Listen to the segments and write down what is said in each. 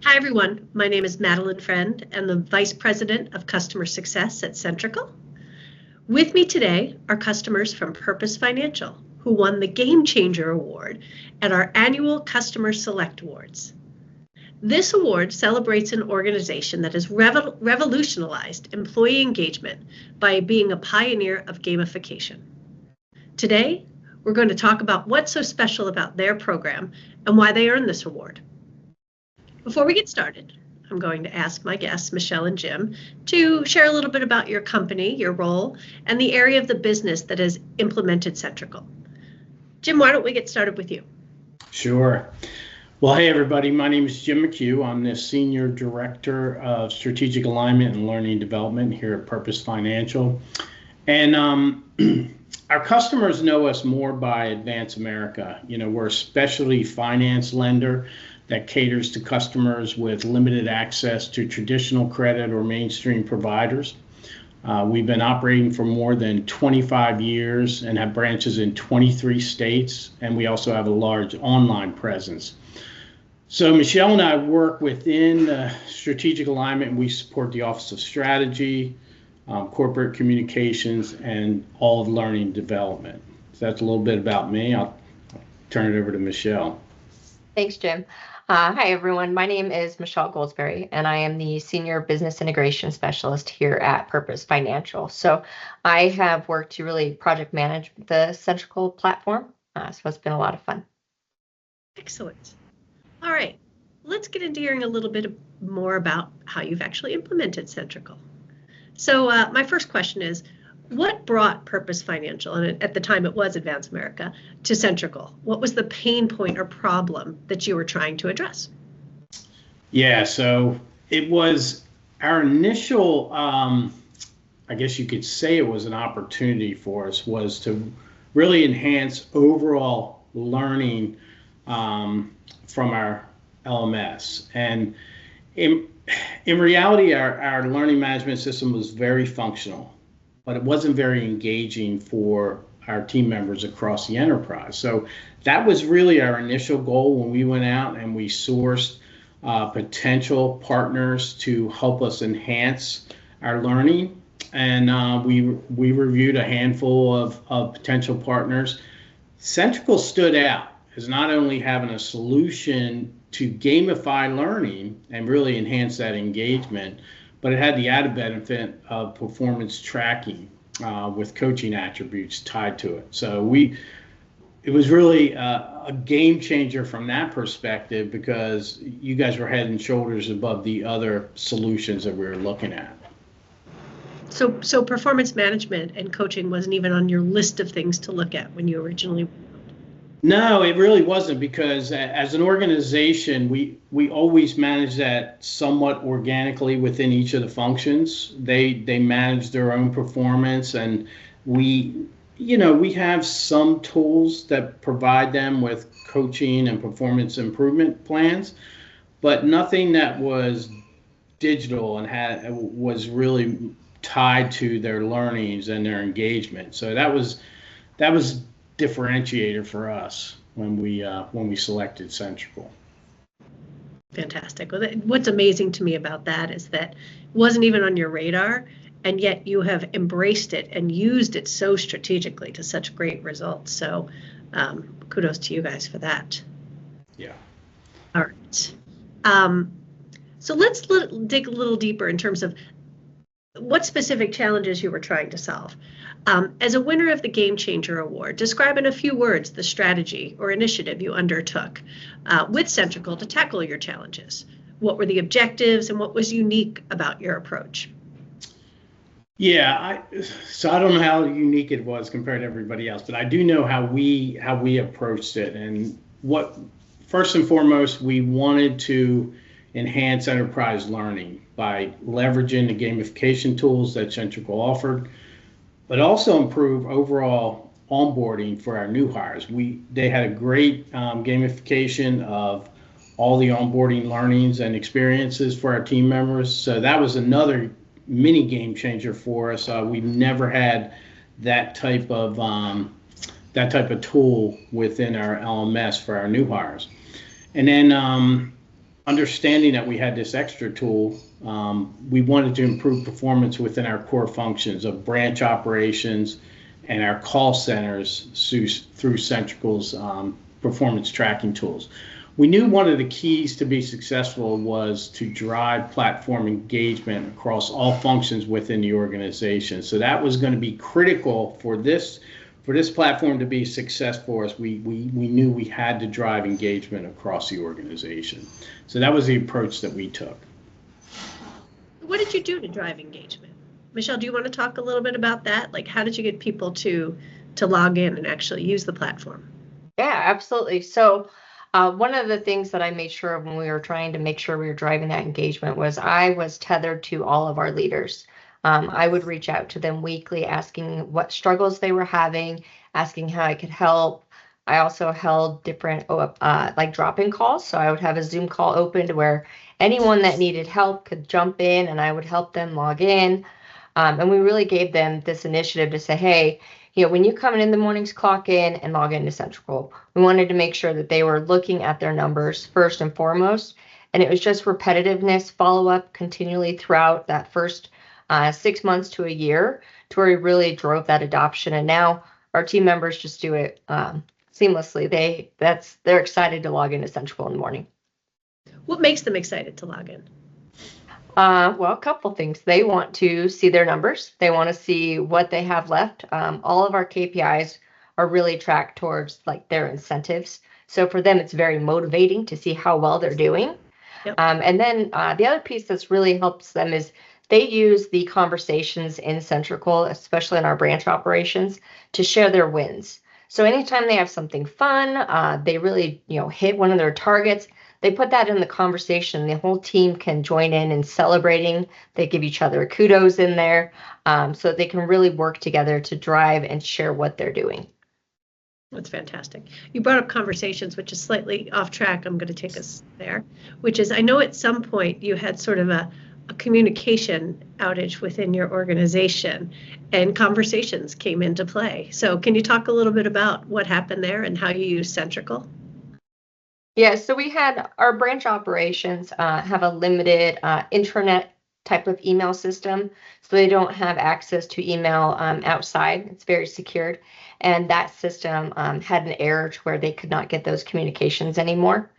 Hi, everyone. My name is Madeline Friend. I'm the Vice President of Customer Success at Centrical. With me today are customers from Purpose Financial, who won the Game Changer Award at our annual Customer Select Awards. This award celebrates an organization that has revolutionized employee engagement by being a pioneer of gamification. Today, we're going to talk about what's so special about their program and why they earned this award. Before we get started, I'm going to ask my guests, Michelle and Jim, to share a little bit about your company, your role, and the area of the business that has implemented Centrical. Jim, why don't we get started with you? Sure. Well, hey, everybody. My name is Jim McHugh. I'm the Senior Director of Strategic Alignment and Learning Development here at Purpose Financial. And our customers know us more by Advance America. You know, we're a specialty finance lender that caters to customers with limited access to traditional credit or mainstream providers. We've been operating for more than 25 years and have branches in 23 states, and we also have a large online presence. So Michelle and I work within strategic alignment, and we support the Office of Strategy, corporate communications, and all of learning development. So that's a little bit about me. I'll turn it over to Michelle. Thanks, Jim. Hi, everyone. My name is Michelle Goldsberry, and I am the Senior Business Integration Specialist here at Purpose Financial. So I have worked to really project manage the Centrical platform, so it's been a lot of fun. Excellent. All right, let's get into hearing a little bit more about how you've actually implemented Centrical. So my first question is, what brought Purpose Financial, and at the time it was Advance America, to Centrical? What was the pain point or problem that you were trying to address? Yeah, so it was our initial, I guess you could say it was an opportunity for us, was to really enhance overall learning from our LMS. And in reality, our learning management system was very functional, but it wasn't very engaging for our team members across the enterprise. So that was really our initial goal when we went out and we sourced potential partners to help us enhance our learning. And we reviewed a handful of potential partners. Centrical stood out as not only having a solution to gamify learning and really enhance that engagement, but it had the added benefit of performance tracking with coaching attributes tied to it. So it was really a game changer from that perspective, because you guys were head and shoulders above the other solutions that we were looking at. So performance management and coaching wasn't even on your list of things to look at when you originally. No, it really wasn't, because as an organization, we always manage that somewhat organically within each of the functions. They manage their own performance, and we have some tools that provide them with coaching and performance improvement plans, but nothing that was digital and was really tied to their learnings and their engagement. So that was differentiator for us when we selected Centrical. Fantastic. Well, what's amazing to me about that is that it wasn't even on your radar, and yet you have embraced it and used it so strategically to such great results. So kudos to you guys for that. Yeah. All right. So let's dig a little deeper in terms of what specific challenges you were trying to solve. As a winner of the Game Changer Award, describe in a few words the strategy or initiative you undertook with Centrical to tackle your challenges. What were the objectives and what was unique about your approach? Yeah, so I don't know how unique it was compared to everybody else, but I do know how we approached it. And first and foremost, we wanted to enhance enterprise learning by leveraging the gamification tools that Centrical offered, but also improve overall onboarding for our new hires. They had a great gamification of all the onboarding learnings and experiences for our team members. So that was another mini game changer for us. We've never had that type of tool within our LMS for our new hires. And then understanding that we had this extra tool, we wanted to improve performance within our core functions of branch operations and our call centers through Centrical's performance tracking tools. We knew one of the keys to be successful was to drive platform engagement across all functions within the organization. So that was going to be critical for this platform to be successful for us. We knew we had to drive engagement across the organization. So that was the approach that we took. What did you do to drive engagement? Michelle, do you want to talk a little bit about that? Like, how did you get people to log in and actually use the platform? Yeah, absolutely. So one of the things that I made sure of when we were trying to make sure we were driving that engagement was I was tethered to all of our leaders. I would reach out to them weekly, asking what struggles they were having, asking how I could help. I also held different like drop-in calls. So I would have a Zoom call open to where anyone that needed help could jump in and I would help them log in. And we really gave them this initiative to say, hey, when you come in the mornings, clock in and log into Centrical. We wanted to make sure that they were looking at their numbers first and foremost. And it was just repetitiveness, follow-up continually throughout that first 6 months to a year to where we really drove that adoption. And now our team members just do it seamlessly. They're excited to log into Centrical in the morning. What makes them excited to log in? Well, a couple things. They want to see their numbers. They want to see what they have left. All of our KPIs are really tracked towards like their incentives. So for them, it's very motivating to see how well they're doing. Yep. And then the other piece that's really helps them is they use the conversations in Centrical, especially in our branch operations, to share their wins. So anytime they have something fun, they really, hit one of their targets, they put that in the conversation. The whole team can join in celebrating. They give each other kudos in there, so they can really work together to drive and share what they're doing. That's fantastic. You brought up conversations, which is slightly off track. I'm going to take us there, which is I know at some point you had sort of a communication outage within your organization and conversations came into play. So can you talk a little bit about what happened there and how you use Centrical? Yeah, so we had our branch operations have a limited intranet type of email system, so they don't have access to email outside. It's very secured, and that system had an error to where they could not get those communications anymore.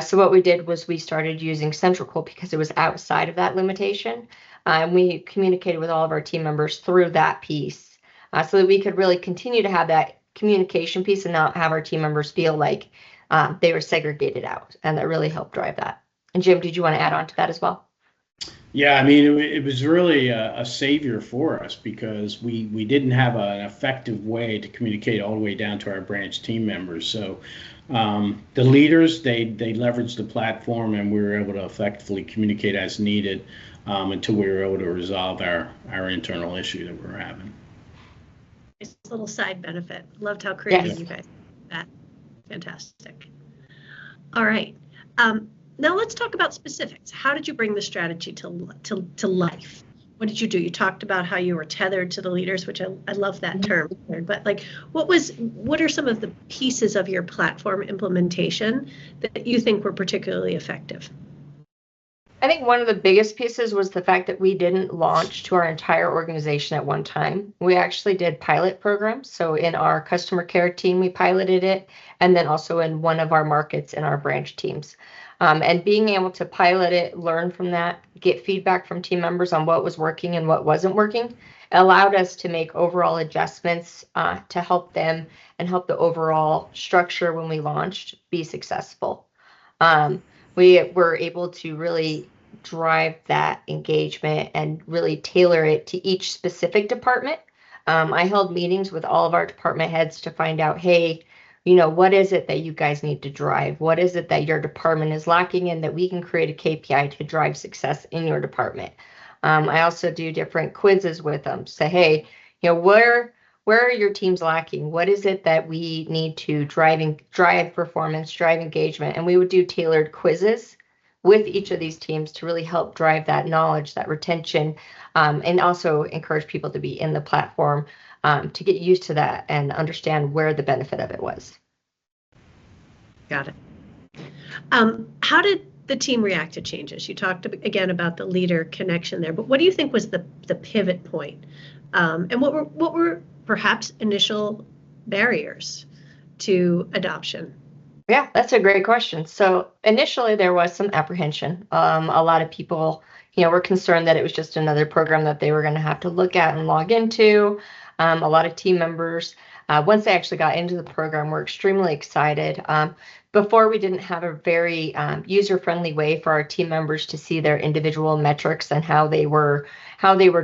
So what we did was we started using Centrical because it was outside of that limitation, and we communicated with all of our team members through that piece, so that we could really continue to have that communication piece and not have our team members feel like they were segregated out, and that really helped drive that. And Jim, did you want to add on to that as well? Yeah, I mean, it was really a savior for us because we didn't have an effective way to communicate all the way down to our branch team members. So the leaders, they leveraged the platform and we were able to effectively communicate as needed until we were able to resolve our internal issue that we were having. It's a little side benefit. Loved how creative you guys did that. Fantastic. All right. Now let's talk about specifics. How did you bring the strategy to life? What did you do? You talked about how you were tethered to the leaders, which I love that term. But like, what are some of the pieces of your platform implementation that you think were particularly effective? I think one of the biggest pieces was the fact that we didn't launch to our entire organization at one time. We actually did pilot programs. So in our customer care team, we piloted it, and then also in one of our markets in our branch teams. And being able to pilot it, learn from that, get feedback from team members on what was working and what wasn't working, allowed us to make overall adjustments to help them and help the overall structure when we launched be successful. We were able to really drive that engagement and really tailor it to each specific department. I held meetings with all of our department heads to find out, hey, what is it that you guys need to drive? What is it that your department is lacking in that we can create a KPI to drive success in your department? I also do different quizzes with them. Say, hey, where are your teams lacking? What is it that we need to drive performance, drive engagement? And we would do tailored quizzes with each of these teams to really help drive that knowledge, that retention, and also encourage people to be in the platform to get used to that and understand where the benefit of it was. Got it. How did the team react to changes? You talked again about the leader connection there, but what do you think was the pivot point? And what were perhaps initial barriers to adoption? Yeah, that's a great question. So initially there was some apprehension. A lot of people, were concerned that it was just another program that they were going to have to look at and log into. A lot of team members, once they actually got into the program, were extremely excited. Before, we didn't have a very user-friendly way for our team members to see their individual metrics and how they were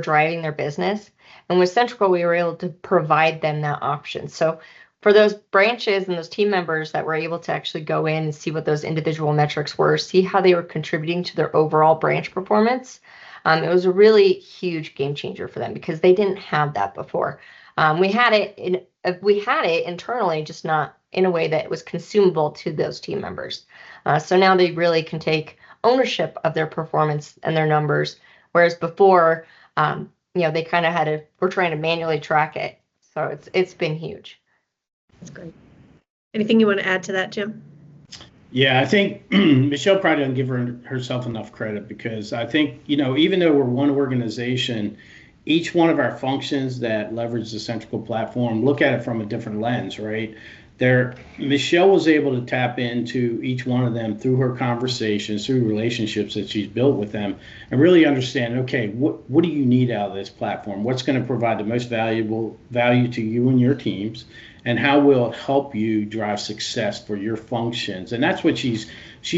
driving their business. And with Centrical, we were able to provide them that option. So for those branches and those team members that were able to actually go in and see what those individual metrics were, see how they were contributing to their overall branch performance, it was a really huge game changer for them because they didn't have that before. We had it internally, just not in a way that was consumable to those team members. So now they really can take ownership of their performance and their numbers, whereas before, they kind of we're trying to manually track it. So it's been huge. That's great. Anything you want to add to that, Jim? Yeah, I think Michelle probably doesn't give herself enough credit because I think, even though we're one organization, each one of our functions that leverage the Centrical platform look at it from a different lens, right? Michelle was able to tap into each one of them through her conversations, through relationships that she's built with them, and really understand, okay, what do you need out of this platform? What's going to provide the most value to you and your teams, and how will it help you drive success for your functions? And that's what she's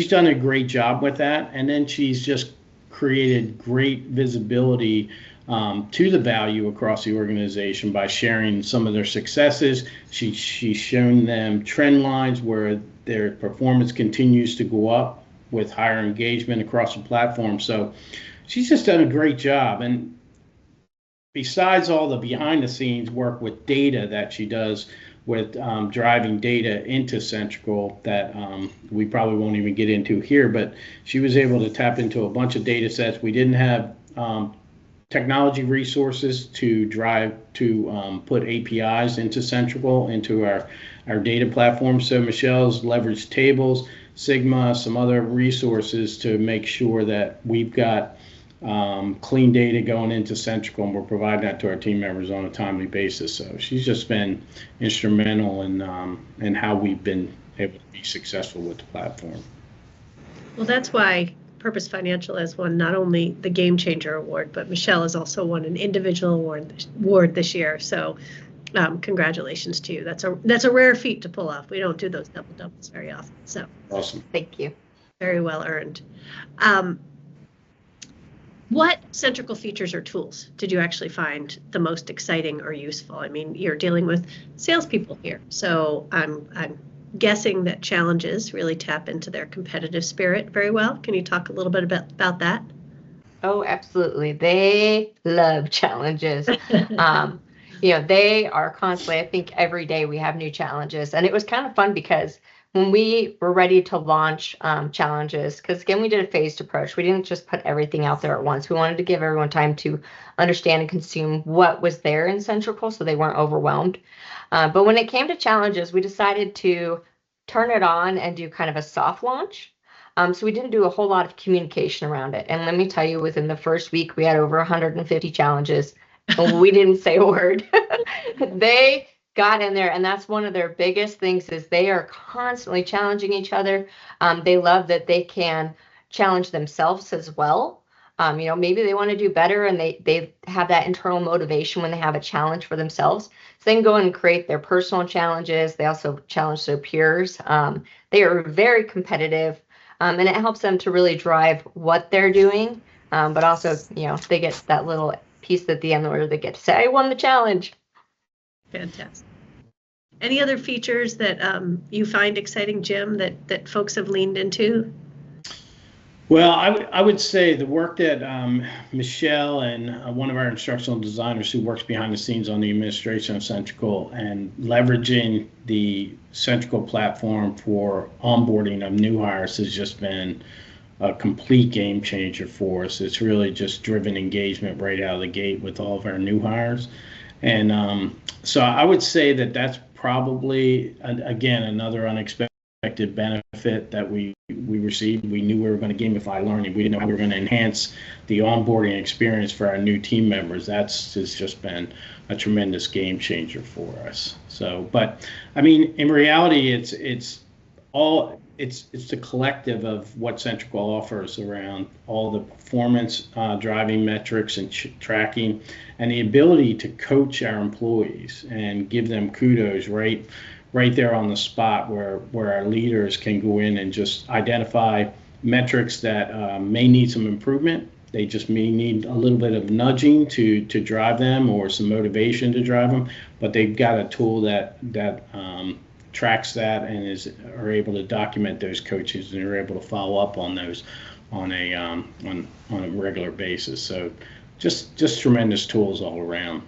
done a great job with that. And then she's just created great visibility to the value across the organization by sharing some of their successes. She's shown them trend lines where their performance continues to go up with higher engagement across the platform. So she's just done a great job. And besides all the behind the scenes work with data that she does with driving data into Centrical that we probably won't even get into here, but she was able to tap into a bunch of data sets. We didn't have technology resources to put APIs into Centrical, into our data platform. So Michelle's leveraged tables, Sigma, some other resources to make sure that we've got clean data going into Centrical, and we're providing that to our team members on a timely basis. So she's just been instrumental in how we've been able to be successful with the platform. Well, that's why Purpose Financial has won not only the Game Changer Award, but Michelle has also won an individual award this year. So congratulations to you. That's a rare feat to pull off. We don't do those double doubles very often. So awesome. Thank you. Very well earned. What Centrical features or tools did you actually find the most exciting or useful? I mean, you're dealing with salespeople here, so I'm guessing that challenges really tap into their competitive spirit very well. Can you talk a little bit about that? Oh, absolutely. They love challenges. They are constantly, I think every day we have new challenges. And it was kind of fun because when we were ready to launch challenges, because again, we did a phased approach. We didn't just put everything out there at once. We wanted to give everyone time to understand and consume what was there in Centrical so they weren't overwhelmed. But when it came to challenges, we decided to turn it on and do kind of a soft launch. So we didn't do a whole lot of communication around it. And let me tell you, within the first week, we had over 150 challenges. And we didn't say a word. They got in there, and that's one of their biggest things is they are constantly challenging each other. They love that they can challenge themselves as well. Maybe they want to do better and they have that internal motivation when they have a challenge for themselves. So they can go and create their personal challenges. They also challenge their peers. They are very competitive, and it helps them to really drive what they're doing. But also, they get that little piece at the end where they get to say, I won the challenge. Fantastic. Any other features that you find exciting, Jim, that folks have leaned into? Well, I would say the work that Michelle and one of our instructional designers who works behind the scenes on the administration of Centrical and leveraging the Centrical platform for onboarding of new hires has just been a complete game changer for us. It's really just driven engagement right out of the gate with all of our new hires. And so I would say that that's probably, again, another unexpected unexpected benefit that we received. We knew we were going to gamify learning. We didn't know how we were going to enhance the onboarding experience for our new team members. That's has just been a tremendous game changer for us. So, but I mean, in reality, it's the collective of what Centrical offers around all the performance driving metrics and tracking, and the ability to coach our employees and give them kudos right there on the spot, where our leaders can go in and just identify metrics that may need some improvement. They just may need a little bit of nudging to drive them, or some motivation to drive them, but they've got a tool that tracks that and are able to document those coaches, and are able to follow up on those on a regular basis. So just tremendous tools all around.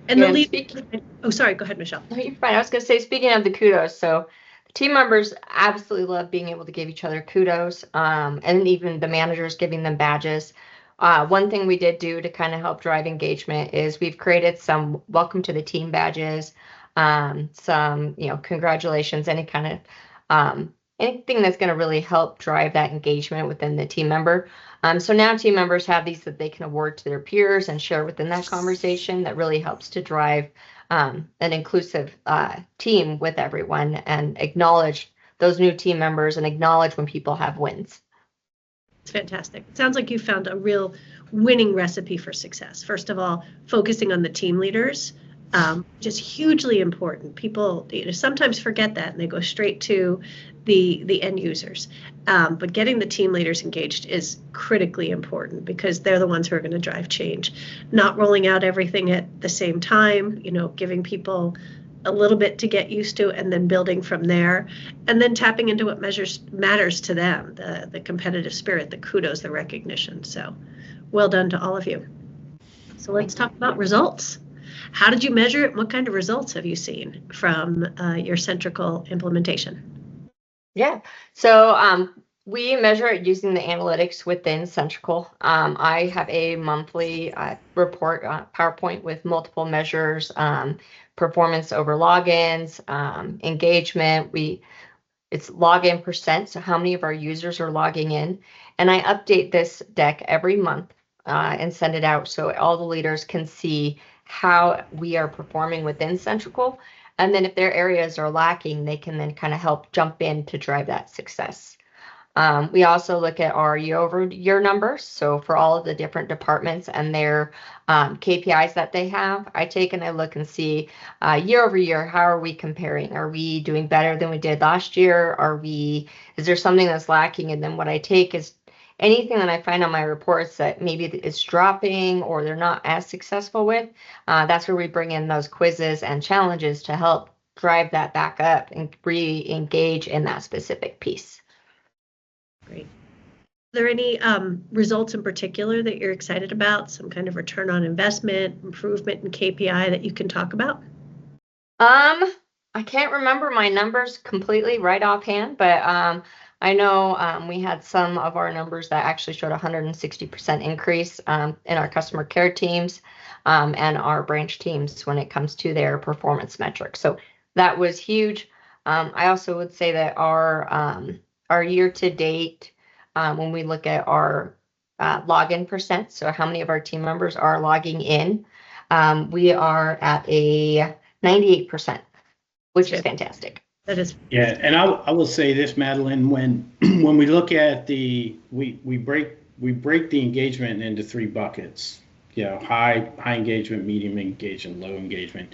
And oh, sorry, go ahead, Michelle. No, you're fine. I was going to say, speaking of the kudos, so the team members absolutely love being able to give each other kudos, and even the managers giving them badges. One thing we did do to kind of help drive engagement is we've created some welcome to the team badges, some, congratulations, any kind of anything that's going to really help drive that engagement within the team member. So now team members have these that they can award to their peers and share within that conversation. That really helps to drive an inclusive team with everyone, and acknowledge those new team members, and acknowledge when people have wins. It's fantastic. It sounds like you found a real winning recipe for success. First of all, focusing on the team leaders, just hugely important. People sometimes forget that, and they go straight to the end users. But getting the team leaders engaged is critically important, because they're the ones who are going to drive change. Not rolling out everything at the same time, giving people a little bit to get used to, and then building from there, and then tapping into what matters to them, the competitive spirit, the kudos, the recognition. So well done to all of you. So let's talk about results. How did you measure it? What kind of results have you seen from your Centrical implementation? Yeah, so we measure it using the analytics within Centrical. I have a monthly report, PowerPoint, with multiple measures, performance over logins, engagement. It's login percent, so how many of our users are logging in. And I update this deck every month and send it out so all the leaders can see how we are performing within Centrical. And then if their areas are lacking, they can then kind of help jump in to drive that success. We also look at our year-over-year numbers. So for all of the different departments and their KPIs that they have, I take and I look and see year over year, how are we comparing? Are we doing better than we did last year? Is there something that's lacking? And then what I take is anything that I find on my reports that maybe it's dropping or they're not as successful with. That's where we bring in those quizzes and challenges to help drive that back up and re-engage in that specific piece. Great. Are there any results in particular that you're excited about? Some kind of return on investment, improvement in KPI that you can talk about? I can't remember my numbers completely right offhand, but I know we had some of our numbers that actually showed 160% increase in our customer care teams and our branch teams when it comes to their performance metrics. So that was huge. I also would say that our year to date, when we look at our login percent, so how many of our team members are logging in, we are at a 98%, which is fantastic. That is. Yeah, and I will say this, Madeline, when we look at we break the engagement into 3 buckets, high engagement, medium engagement, low engagement.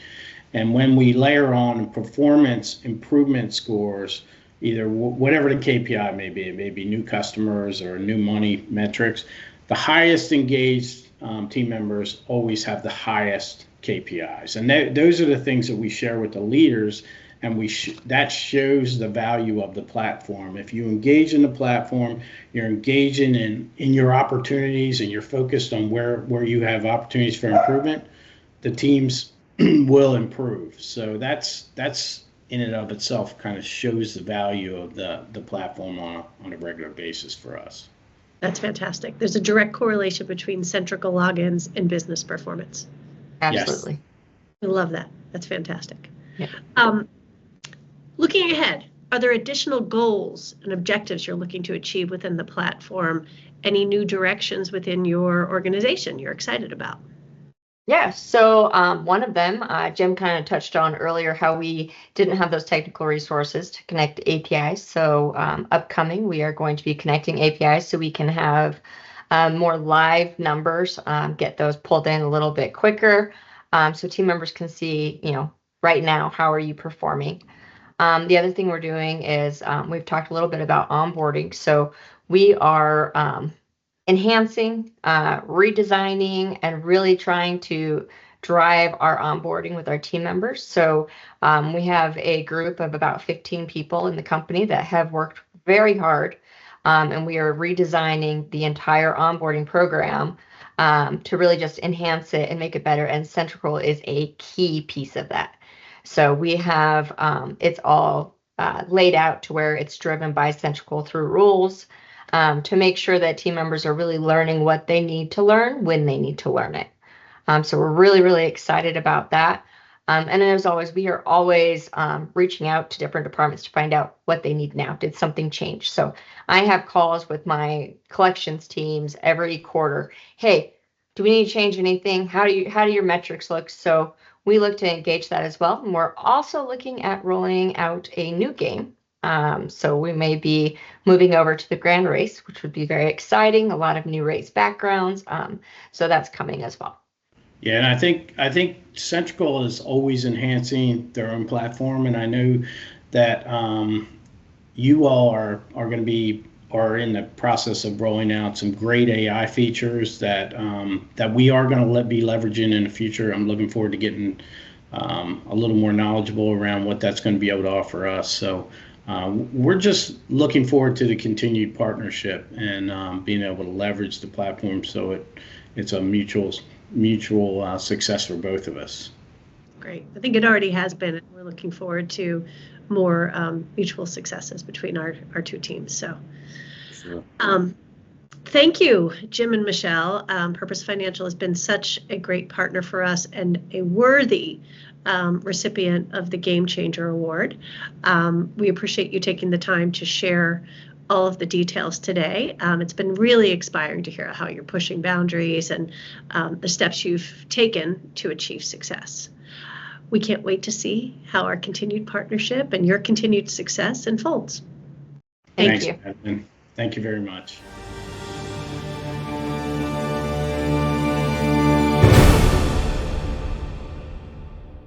And when we layer on performance improvement scores, either whatever the KPI may be, it may be new customers or new money metrics, the highest engaged team members always have the highest KPIs. And those are the things that we share with the leaders, and that shows the value of the platform. If you engage in the platform, you're engaging in your opportunities, and you're focused on where you have opportunities for improvement, the teams will improve. So that's in and of itself kind of shows the value of the platform on a regular basis for us. That's fantastic. There's a direct correlation between Centrical logins and business performance. Absolutely. Yes. I love that. That's fantastic. Yeah. Looking ahead, Are there additional goals and objectives you're looking to achieve within the platform? Any new directions within your organization you're excited about? Yeah, so one of them, Jim kind of touched on earlier how we didn't have those technical resources to connect APIs. So upcoming, we are going to be connecting APIs so we can have more live numbers, get those pulled in a little bit quicker, so team members can see, right now, how are you performing? The other thing we're doing is we've talked a little bit about onboarding. So we are enhancing, redesigning, and really trying to drive our onboarding with our team members. So we have a group of about 15 people in the company that have worked very hard, and we are redesigning the entire onboarding program to really just enhance it and make it better. And Centrical is a key piece of that. So we have it's all laid out to where it's driven by Centrical through rules, to make sure that team members are really learning what they need to learn when they need to learn it. So we're really, really excited about that. And as always, we are always reaching out to different departments to find out what they need now. Did something change? So I have calls with my collections teams every quarter. Hey, do we need to change anything? How do your metrics look? So we look to engage that as well. And we're also looking at rolling out a new game. So we may be moving over to the Grand Race, which would be very exciting. A lot of new race backgrounds. So that's coming as well. Yeah, and I think Centrical is always enhancing their own platform, and I know that you all are going to be in the process of rolling out some great AI features that we are going to be leveraging in the future. I'm looking forward to getting a little more knowledgeable around what that's going to be able to offer us. So we're just looking forward to the continued partnership and being able to leverage the platform so it's a mutual success for both of us. Great. I think it already has been, and we're looking forward to more mutual successes between our two teams. So Sure. Thank you, Jim and Michelle. Purpose Financial has been such a great partner for us and a worthy recipient of the Game Changer Award. We appreciate you taking the time to share all of the details today. It's been really inspiring to hear how you're pushing boundaries and the steps you've taken to achieve success. We can't wait to see how our continued partnership and your continued success unfolds. Thank you. Thank you very much.